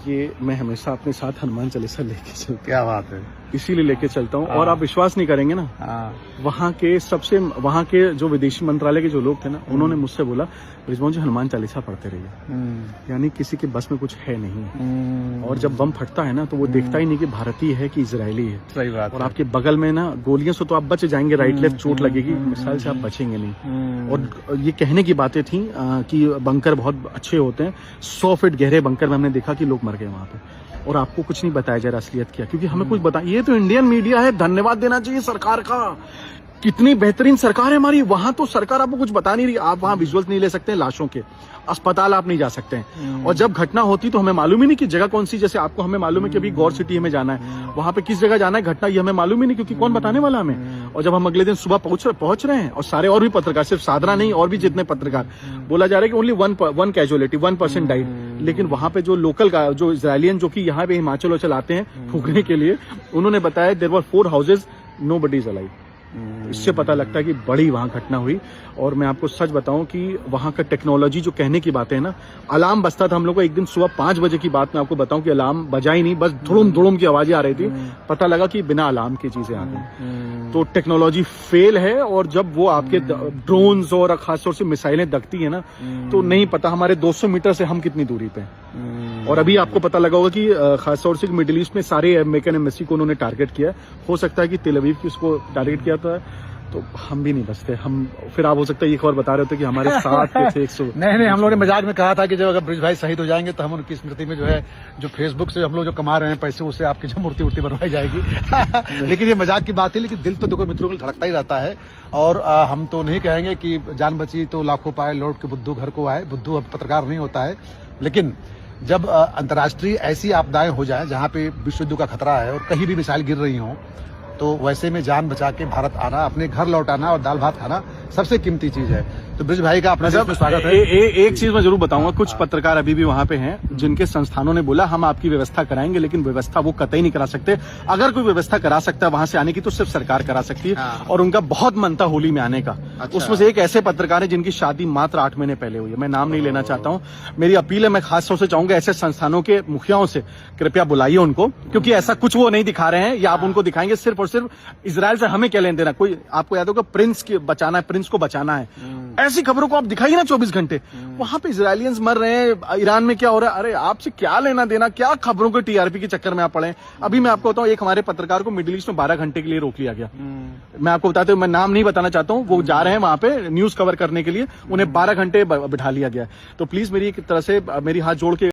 ये मैं हमेशा अपने साथ हनुमान चालीसा लेके चलता क्या बात है। हूँ, इसीलिए लेके चलता हूँ। और आप विश्वास नहीं करेंगे ना, वहाँ के जो विदेशी मंत्रालय के जो लोग थे ना, उन्होंने मुझसे बोला रिजवान जी हनुमान चालीसा पढ़ते रहिए, यानी किसी के बस में कुछ है नहीं। और जब बम फटता है ना तो वो देखता ही नहीं कि भारतीय है कि इजरायली है। सही बात। और आपके बगल में ना गोलियों से तो आप बच जाएंगे, राइट लेफ्ट चोट लगेगी, मिसाइल से आप बचेंगे नहीं। और ये कहने की बातें थी कि बंकर बहुत अच्छे होते हैं, 100 फीट गहरे बंकर में हमने देखा कि लोग मर गए वहां पे, और आपको कुछ नहीं बताया जा रहा असलियत क्या, क्योंकि हमें कुछ बता। ये तो इंडियन मीडिया है, धन्यवाद देना चाहिए सरकार का, कितनी बेहतरीन सरकार है हमारी। वहां तो सरकार आपको कुछ बता नहीं रही, आप वहां विजुअल्स नहीं ले सकते लाशों के, अस्पताल आप नहीं जा सकते हैं। और जब घटना होती तो हमें मालूम ही नहीं कि जगह कौन सी, जैसे आपको हमें मालूम है कि अभी गौर सिटी हमें जाना है, वहां पे किस जगह जाना है घटना, ये हमें मालूम ही नहीं, क्योंकि कौन बताने वाला हमें। और जब हम अगले दिन सुबह पहुंच रहे हैं, और सारे और भी पत्रकार, सिर्फ साधना नहीं और भी जितने पत्रकार, बोला जा रहा है कि ओनली वन कैजुअलिटी 1% डाइड। लेकिन वहां पे जो लोकल का जो इजरायलियन जो कि यहाँ पे हिमाचल आते हैं फूकने के लिए, उन्होंने बताया there were 4 houses, nobody is alive. इससे पता लगता है कि बड़ी वहां घटना हुई। और मैं आपको सच बताऊं कि वहां का टेक्नोलॉजी जो कहने की बात है ना, अलार्म बजता था हम लोग को, एक दिन सुबह 5 बजे की बात मैं आपको बताऊं कि अलार्म बजा ही नहीं, बस धुड़ुम धुड़ुम की आवाजें आ रही थी, पता लगा कि बिना अलार्म की चीजें आ गई। तो टेक्नोलॉजी फेल है। और जब वो आपके ड्रोन्स और खासतौर से मिसाइलें दगती है ना, तो नहीं पता हमारे 200 मीटर से हम कितनी दूरी पे हैं। और अभी आपको पता लगा होगा कि खासतौर से मिडिल ईस्ट में सारे अमेरिकन एम्बेसी को उन्होंने टारगेट किया। हो सकता है कि तेल अवीव की उसको टारगेट किया था, तो हम भी नहीं बचते। हम फिर आप हो सकता है ये खबर बता रहे होते कि हमारे साथ के थे 100। नहीं, हम लोगों ने मजाक में कहा था कि जब अगर ब्रिज भाई शहीद हो जाएंगे तो हम उनकी स्मृति में जो है, जो फेसबुक से हम लोग जो कमा रहे हैं पैसे, उससे आपकी जो मूर्ति बनवाई जाएगी। लेकिन ये मजाक की बात है, लेकिन दिल तो देखो मित्रों को धड़कता ही रहता है। और हम तो नहीं कहेंगे कि जान बची तो लाखों पाए, लौट के बुद्धू घर को आए। बुद्धू अब पत्रकार नहीं होता है, लेकिन जब अंतर्राष्ट्रीय ऐसी आपदाएं हो जाए जहां पे विश्व युद्ध का खतरा है और कहीं भी मिसाइल गिर रही हो, तो वैसे में जान बचा के भारत आना, अपने घर लौटाना और दाल भात खाना सबसे कीमती चीज है। तो ब्रिज भाई का अपना स्वागत है। एक चीज मैं जरूर बताऊंगा, कुछ पत्रकार अभी भी वहां पे हैं जिनके संस्थानों ने बोला हम आपकी व्यवस्था कराएंगे, लेकिन व्यवस्था वो कतई नहीं करा सकते। अगर कोई व्यवस्था करा सकता है वहां से आने की तो सिर्फ सरकार करा सकती है। और उनका बहुत मन था होली में आने का। उसमें से एक ऐसे पत्रकार है जिनकी शादी मात्र 8 महीने पहले हुई है, मैं नाम नहीं लेना चाहता हूँ। मेरी अपील है, मैं खास तौर से चाहूंगा ऐसे संस्थानों के मुखियाओं से कृपया बुलाइए उनको, क्योंकि ऐसा कुछ वो नहीं दिखा रहे हैं, या आप उनको दिखाएंगे सिर्फ और सिर्फ इजराइल से हमें क्या लेना देना। कोई आपको याद होगा प्रिंस को बचाना है, ऐसी खबरों को आप दिखाइए ना 24 घंटे। वहां पे इजरायलियंस मर रहे हैं, ईरान में क्या हो रहा है, अरे आपसे क्या लेना देना, क्या खबरों के टीआरपी के चक्कर में आप पड़े। अभी मैं आपको बताऊं, एक हमारे पत्रकार को मिडिल ईस्ट में 12 घंटे के लिए रोक लिया गया। मैं आपको बताते हुए, मैं नाम नहीं बताना चाहता हूं, वो जा रहे हैं वहां पे न्यूज कवर करने के लिए, उन्हें 12 घंटे बिठा लिया गया। तो प्लीज मेरी एक तरह से मेरी हाथ जोड़ के